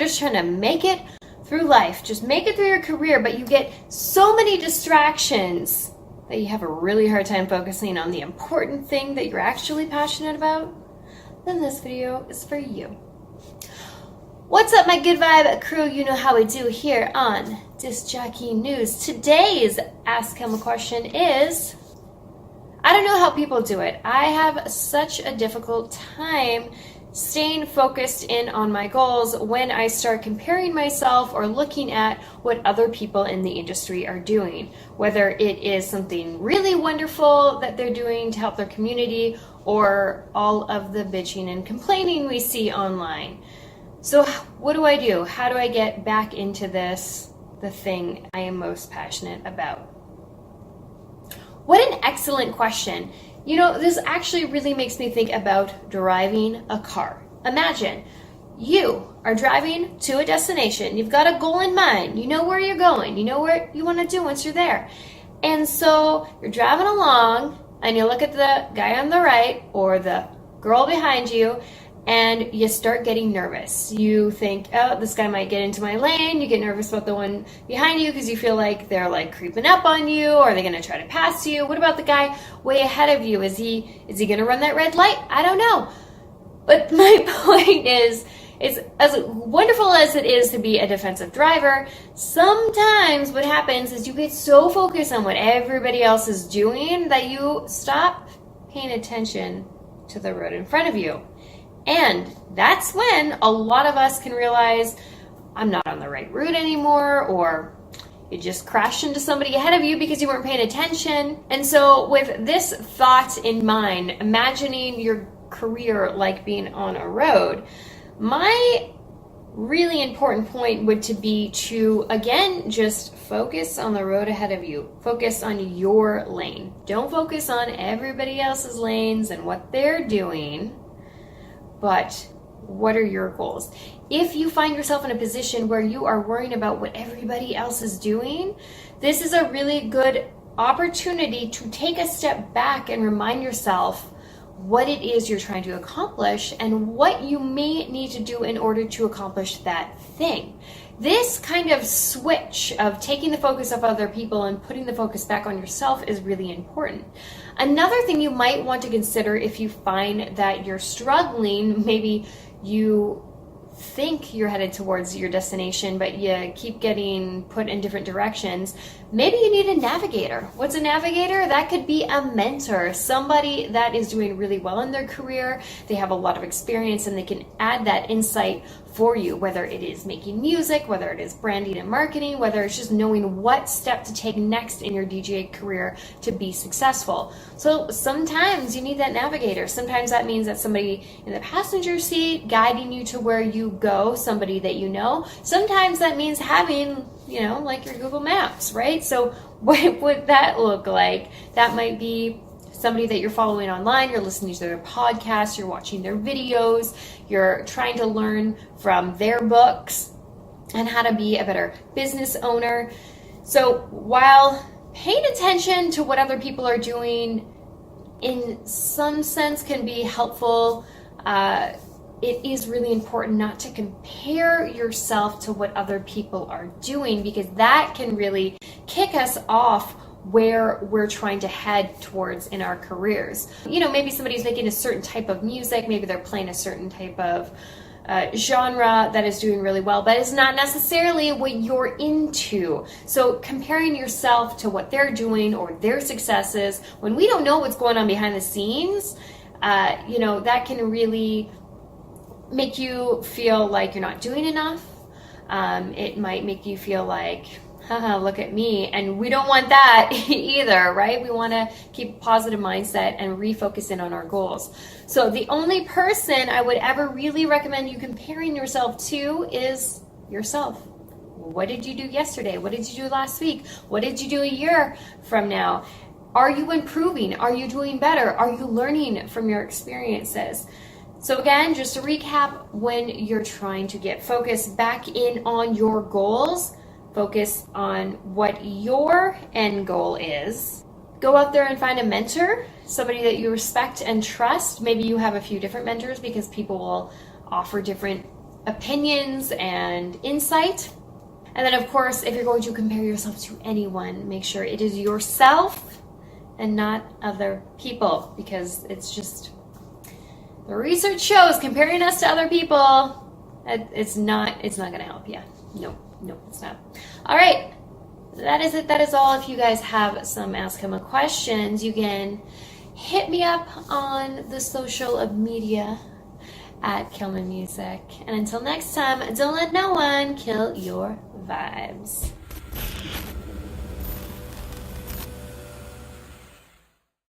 just trying to make it through life, just make it through your career, but you get so many distractions that you have a really hard time focusing on the important thing that you're actually passionate about, then this video is for you. What's up, my good vibe crew? You know how we do here on Disc Jockey News. Today's Ask Kilma question is, I don't know how people do it. I have such a difficult time staying focused in on my goals when I start comparing myself or looking at what other people in the industry are doing, whether it is something really wonderful that they're doing to help their community or all of the bitching and complaining we see online. So what do I do? How do I get back into this, the thing I am most passionate about? What an excellent question. You know, this actually really makes me think about driving a car. Imagine you are driving to a destination. You've got a goal in mind. You know where you're going. You know what you want to do once you're there. And so you're driving along and you look at the guy on the right or the girl behind you and you start getting nervous. You think, oh, this guy might get into my lane. You get nervous about the one behind you because you feel like they're like creeping up on you, or are they gonna try to pass you? What about the guy way ahead of you? Is he gonna run that red light? I don't know. But my point is as wonderful as it is to be a defensive driver, sometimes what happens is you get so focused on what everybody else is doing that you stop paying attention to the road in front of you. And that's when a lot of us can realize I'm not on the right route anymore, or you just crashed into somebody ahead of you because you weren't paying attention. And so with this thought in mind, imagining your career like being on a road, my really important point would to be to, again, just focus on the road ahead of you. Focus on your lane. Don't focus on everybody else's lanes and what they're doing. But what are your goals? If you find yourself in a position where you are worrying about what everybody else is doing, this is a really good opportunity to take a step back and remind yourself what it is you're trying to accomplish and what you may need to do in order to accomplish that thing. This kind of switch of taking the focus off other people and putting the focus back on yourself is really important. Another thing you might want to consider if you find that you're struggling, maybe you think you're headed towards your destination, but you keep getting put in different directions, maybe you need a navigator. What's a navigator? That could be a mentor, somebody that is doing really well in their career. They have a lot of experience and they can add that insight for you, whether it is making music, whether it is branding and marketing, whether it's just knowing what step to take next in your DJ career to be successful. So sometimes you need that navigator. Sometimes that means that somebody in the passenger seat guiding you to where you go, somebody that you know. Sometimes that means having, you know, like your Google Maps, right? So what would that look like? That might be somebody that you're following online, you're listening to their podcasts, you're watching their videos, you're trying to learn from their books and how to be a better business owner. So while paying attention to what other people are doing in some sense can be helpful, it is really important not to compare yourself to what other people are doing, because that can really kick us off where we're trying to head towards in our careers. You know, maybe somebody's making a certain type of music, maybe they're playing a certain type of genre that is doing really well, but it's not necessarily what you're into. So comparing yourself to what they're doing or their successes, when we don't know what's going on behind the scenes, you know, that can really make you feel like you're not doing enough. It might make you feel like, haha, look at me. And we don't want that either, right? We want to keep a positive mindset and refocus in on our goals. So the only person I would ever really recommend you comparing yourself to is yourself. What did you do yesterday? What did you do last week? What did you do a year from now? Are you improving? Are you doing better? Are you learning from your experiences? So again, just to recap, when you're trying to get focused back in on your goals, focus on what your end goal is. Go out there and find a mentor, somebody that you respect and trust. Maybe you have a few different mentors because people will offer different opinions and insight. And then, of course, if you're going to compare yourself to anyone, make sure it is yourself and not other people, because it's just, the research shows comparing us to other people, it's not going to help you. No, it's not. All right, that is it. That is all. If you guys have some Ask Kilma questions, you can hit me up on the social media at Kilma Music. And until next time, don't let no one kill your vibes.